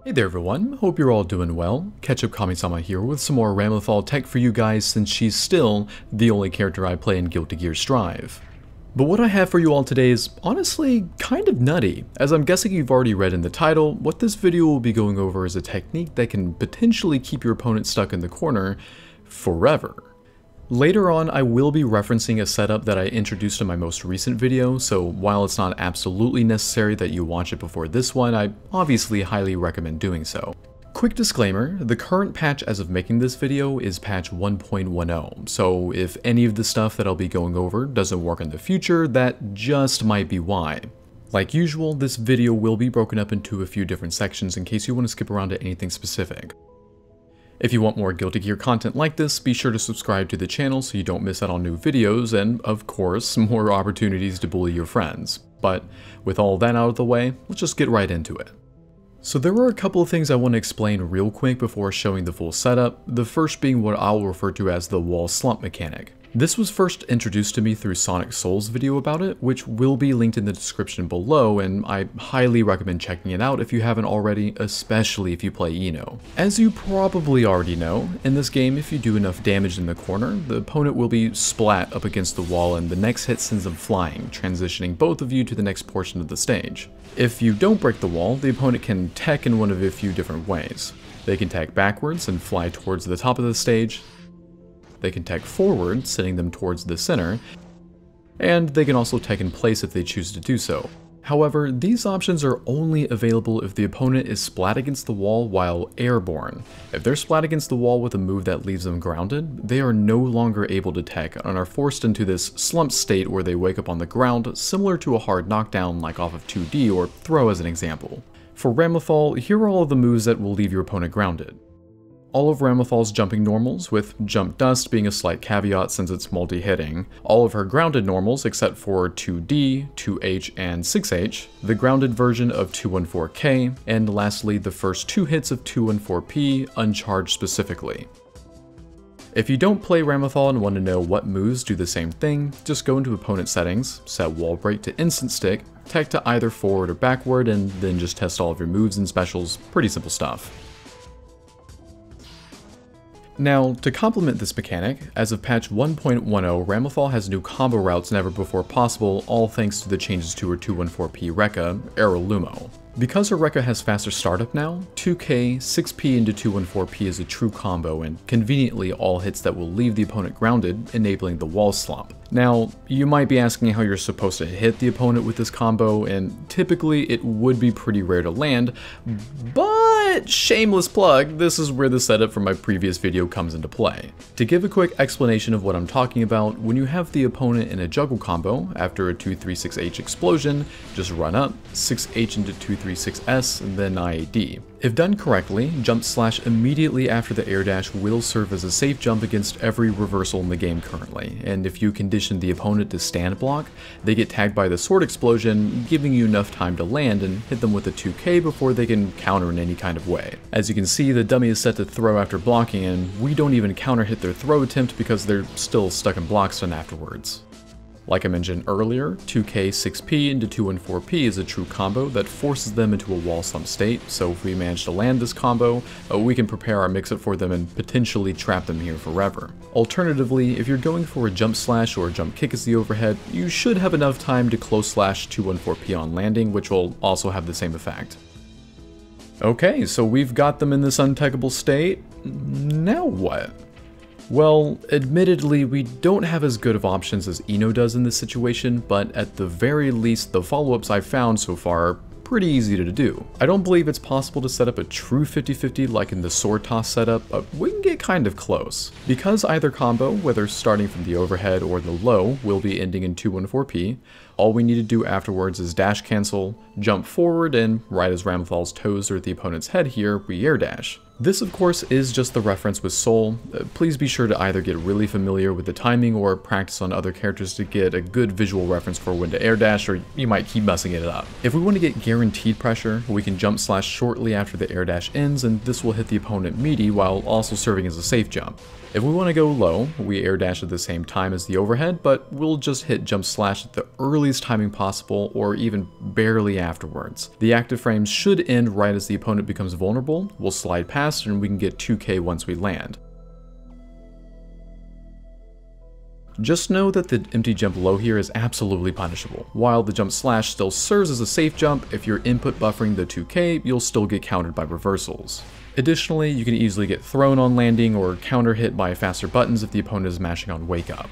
Hey there everyone, hope you're all doing well. Ketchup Kami-sama here with some more Ramlethal tech for you guys since she's still the only character I play in Guilty Gear Strive. But what I have for you all today is honestly kind of nutty. As I'm guessing you've already read in the title, what this video will be going over is a technique that can potentially keep your opponent stuck in the corner forever. Later on, I will be referencing a setup that I introduced in my most recent video, so while it's not absolutely necessary that you watch it before this one, I obviously highly recommend doing so. Quick disclaimer, the current patch as of making this video is patch 1.10, so if any of the stuff that I'll be going over doesn't work in the future, that just might be why. Like usual, this video will be broken up into a few different sections in case you want to skip around to anything specific. If you want more Guilty Gear content like this, be sure to subscribe to the channel so you don't miss out on new videos and, of course, more opportunities to bully your friends. But with all that out of the way, let's just get right into it. So there are a couple of things I want to explain real quick before showing the full setup, the first being what I'll refer to as the wall slump mechanic. This was first introduced to me through Sonic Soul's video about it, which will be linked in the description below, and I highly recommend checking it out if you haven't already, especially if you play Eno. As you probably already know, in this game if you do enough damage in the corner, the opponent will be splat up against the wall and the next hit sends them flying, transitioning both of you to the next portion of the stage. If you don't break the wall, the opponent can tech in one of a few different ways. They can tech backwards and fly towards the top of the stage. They can tech forward, sending them towards the center, and they can also tech in place if they choose to do so. However, these options are only available if the opponent is splat against the wall while airborne. If they're splat against the wall with a move that leaves them grounded, they are no longer able to tech and are forced into this slump state where they wake up on the ground, similar to a hard knockdown like off of 2D or throw as an example. For Ramlethal, here are all of the moves that will leave your opponent grounded. All of Ramlethal's jumping normals, with Jump Dust being a slight caveat since it's multi-hitting, all of her grounded normals except for 2D, 2H, and 6H, the grounded version of 214K, and lastly the first two hits of 214P, uncharged specifically. If you don't play Ramlethal and want to know what moves do the same thing, just go into opponent settings, set wall break to instant stick, tech to either forward or backward, and then just test all of your moves and specials. Pretty simple stuff. Now, to complement this mechanic, as of patch 1.10, Ramlethal has new combo routes never before possible, all thanks to the changes to her 214P Rekka, Lumo. Because her Rekka has faster startup now, 2K, 6P into 214P is a true combo and conveniently all hits that will leave the opponent grounded, enabling the wall slump. Now, you might be asking how you're supposed to hit the opponent with this combo, and typically it would be pretty rare to land, but shameless plug, this is where the setup from my previous video comes into play. To give a quick explanation of what I'm talking about, when you have the opponent in a juggle combo, after a 236H explosion, just run up, 6H into 236S, and then IAD. If done correctly, jump slash immediately after the air dash will serve as a safe jump against every reversal in the game currently, and if you condition the opponent to stand block, they get tagged by the sword explosion, giving you enough time to land and hit them with a 2K before they can counter in any kind of way. As you can see, the dummy is set to throw after blocking, and we don't even counter hit their throw attempt because they're still stuck in block stun afterwards. Like I mentioned earlier, 2K 6P into 214P is a true combo that forces them into a wall slump state, so if we manage to land this combo, we can prepare our mix-up for them and potentially trap them here forever. Alternatively, if you're going for a jump slash or a jump kick as the overhead, you should have enough time to close slash 214P on landing, which will also have the same effect. Okay, so we've got them in this untechable state. Now what? Well, admittedly, we don't have as good of options as Eno does in this situation, but at the very least, the follow-ups I've found so far are pretty easy to do. I don't believe it's possible to set up a true 50-50 like in the sword toss setup, but we can get kind of close. Because either combo, whether starting from the overhead or the low, will be ending in 214P, all we need to do afterwards is dash cancel, jump forward, and right as Ramlethal's toes are at the opponent's head here, we air dash. This of course is just the reference with Soul. Please be sure to either get really familiar with the timing or practice on other characters to get a good visual reference for when to air dash, or you might keep messing it up. If we want to get guaranteed pressure, we can jump slash shortly after the air dash ends, and this will hit the opponent meaty while also serving as a safe jump. If we want to go low, we air dash at the same time as the overhead, but we'll just hit jump slash at the early earliest timing possible or even barely afterwards. The active frames should end right as the opponent becomes vulnerable, we'll slide past and we can get 2k once we land. Just know that the empty jump low here is absolutely punishable. While the jump slash still serves as a safe jump, if you're input buffering the 2k, you'll still get countered by reversals. Additionally, you can easily get thrown on landing or counter hit by faster buttons if the opponent is mashing on wake up.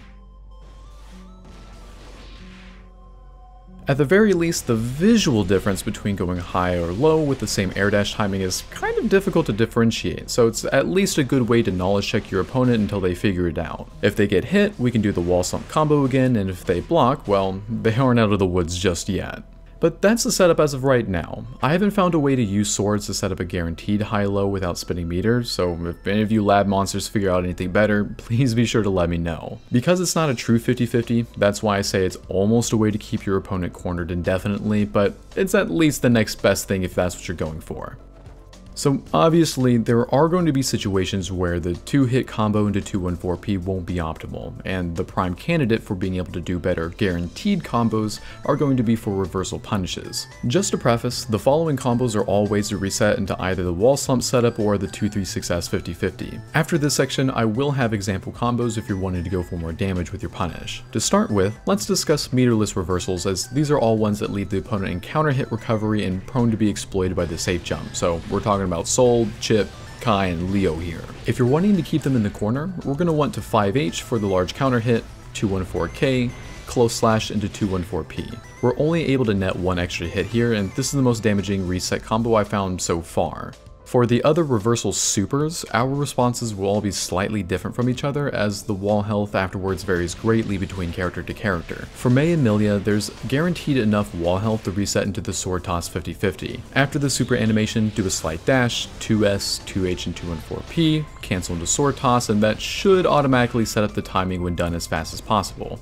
At the very least, the visual difference between going high or low with the same air dash timing is kind of difficult to differentiate, so it's at least a good way to knowledge check your opponent until they figure it out. If they get hit, we can do the wall slump combo again, and if they block, well, they aren't out of the woods just yet. But that's the setup as of right now. I haven't found a way to use swords to set up a guaranteed high-low without spinning meters, so if any of you lab monsters figure out anything better, please be sure to let me know. Because it's not a true 50-50, that's why I say it's almost a way to keep your opponent cornered indefinitely, but it's at least the next best thing if that's what you're going for. So obviously, there are going to be situations where the 2-hit combo into 214p won't be optimal, and the prime candidate for being able to do better guaranteed combos are going to be for reversal punishes. Just to preface, the following combos are all ways to reset into either the wall slump setup or the 236S 50-50. After this section, I will have example combos if you're wanting to go for more damage with your punish. To start with, let's discuss meterless reversals, as these are all ones that leave the opponent in counter hit recovery and prone to be exploited by the safe jump, so we're talking about Sol, Chip, Kai, and Leo here. If you're wanting to keep them in the corner, we're going to want to 5H for the large counter hit, 214K, close slash into 214P. We're only able to net one extra hit here, and this is the most damaging reset combo I found so far. For the other reversal supers, our responses will all be slightly different from each other, as the wall health afterwards varies greatly between character to character. For Mei and Milia, there's guaranteed enough wall health to reset into the sword toss 50-50. After the super animation, do a slight dash, 2S, 2H, and 214P, cancel into sword toss, and that should automatically set up the timing when done as fast as possible.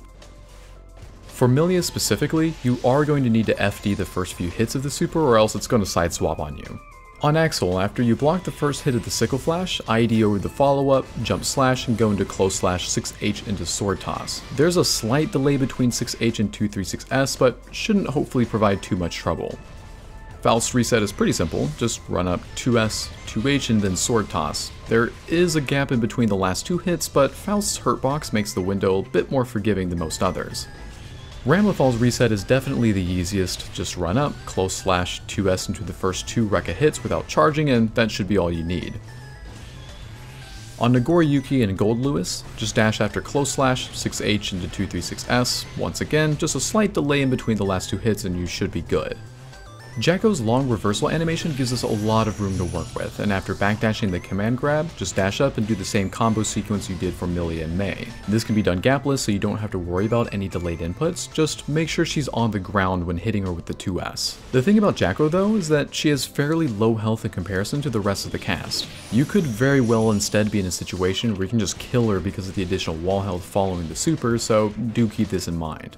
For Milia specifically, you are going to need to FD the first few hits of the super, or else it's going to side swap on you. On Axel, after you block the first hit of the sickle flash, ID over the follow-up, jump slash, and go into close slash 6H into sword toss. There's a slight delay between 6H and 236S, but shouldn't hopefully provide too much trouble. Faust's reset is pretty simple, just run up 2S, 2H, and then sword toss. There is a gap in between the last two hits, but Faust's hurtbox makes the window a bit more forgiving than most others. Ramlethal's reset is definitely the easiest, just run up, close slash, 2S into the first two Rekka hits without charging, and that should be all you need. On Nagoriyuki and Gold Lewis, just dash after close slash, 6H into 236S, once again, just a slight delay in between the last two hits and you should be good. Jacko's long reversal animation gives us a lot of room to work with, and after backdashing the command grab, just dash up and do the same combo sequence you did for Milia and Mei. This can be done gapless so you don't have to worry about any delayed inputs, just make sure she's on the ground when hitting her with the 2S. The thing about Jacko though is that she has fairly low health in comparison to the rest of the cast. You could very well instead be in a situation where you can just kill her because of the additional wall health following the super, so do keep this in mind.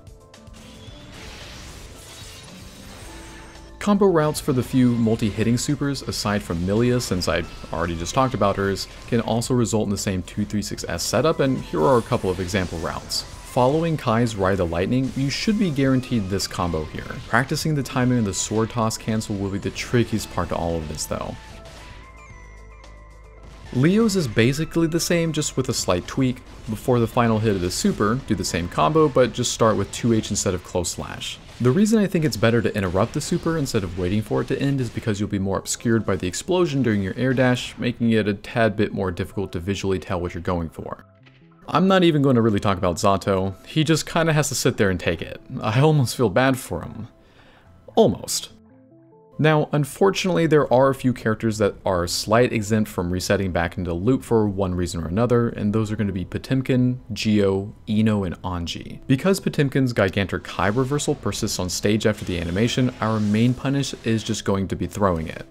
Combo routes for the few multi-hitting supers, aside from Milia, since I already just talked about hers, can also result in the same 236S setup, and here are a couple of example routes. Following Kai's Ride the Lightning, you should be guaranteed this combo here. Practicing the timing of the sword toss cancel will be the trickiest part to all of this though. Leo's is basically the same, just with a slight tweak. Before the final hit of the super, do the same combo, but just start with 2H instead of close slash. The reason I think it's better to interrupt the super instead of waiting for it to end is because you'll be more obscured by the explosion during your air dash, making it a tad bit more difficult to visually tell what you're going for. I'm not even going to really talk about Zato, he just kinda has to sit there and take it. I almost feel bad for him. Almost. Now, unfortunately, there are a few characters that are slight exempt from resetting back into the loop for one reason or another, and those are going to be Potemkin, Geo, Ino, and Anji. Because Potemkin's Gigantic Kai reversal persists on stage after the animation, our main punish is just going to be throwing it.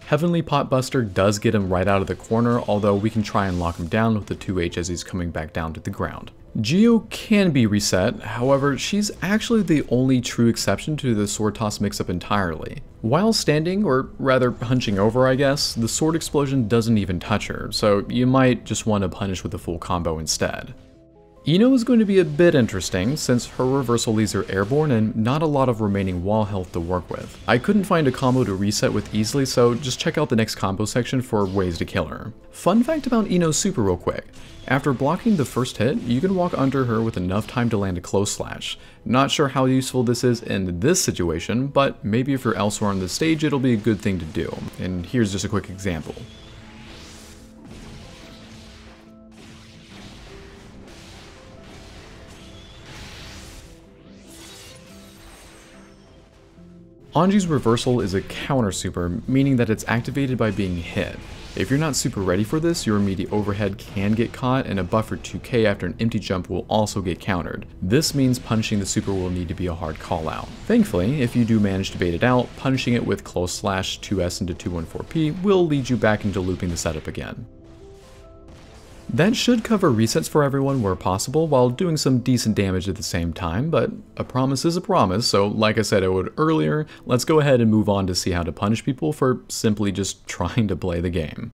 Heavenly Potbuster does get him right out of the corner, although we can try and lock him down with the 2H as he's coming back down to the ground. Geo can be reset, however, she's actually the only true exception to the sword toss mix-up entirely. While standing, or rather hunching over I guess, the sword explosion doesn't even touch her, so you might just want to punish with a full combo instead. Ino is going to be a bit interesting, since her reversal leaves her airborne and not a lot of remaining wall health to work with. I couldn't find a combo to reset with easily, so just check out the next combo section for ways to kill her. Fun fact about Ino's super real quick. After blocking the first hit, you can walk under her with enough time to land a close slash. Not sure how useful this is in this situation, but maybe if you're elsewhere on the stage it'll be a good thing to do. And here's just a quick example. Anji's reversal is a counter super, meaning that it's activated by being hit. If you're not super ready for this, your immediate overhead can get caught, and a buffer 2k after an empty jump will also get countered. This means punishing the super will need to be a hard call out. Thankfully, if you do manage to bait it out, punishing it with close slash 2s into 214p will lead you back into looping the setup again. That should cover resets for everyone where possible while doing some decent damage at the same time, but a promise is a promise, so like I said I would earlier, let's go ahead and move on to see how to punish people for simply just trying to play the game.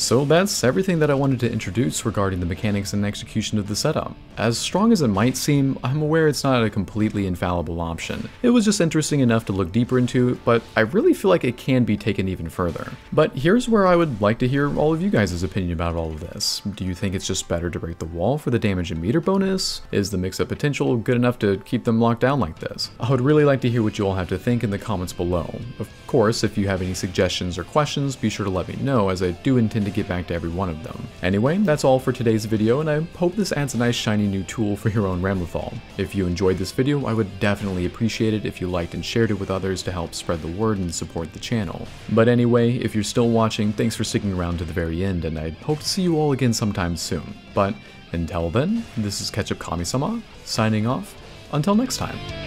So that's everything that I wanted to introduce regarding the mechanics and execution of the setup. As strong as it might seem, I'm aware it's not a completely infallible option. It was just interesting enough to look deeper into, but I really feel like it can be taken even further. But here's where I would like to hear all of you guys' opinion about all of this. Do you think it's just better to break the wall for the damage and meter bonus? Is the mix-up potential good enough to keep them locked down like this? I would really like to hear what you all have to think in the comments below. Of course, if you have any suggestions or questions, be sure to let me know, as I do intend to get back to every one of them. Anyway, that's all for today's video, and I hope this adds a nice shiny new tool for your own Ramlethal. If you enjoyed this video, I would definitely appreciate it if you liked and shared it with others to help spread the word and support the channel. But anyway, if you're still watching, thanks for sticking around to the very end, and I hope to see you all again sometime soon. But until then, this is Ketchup Kami-sama, signing off. Until next time.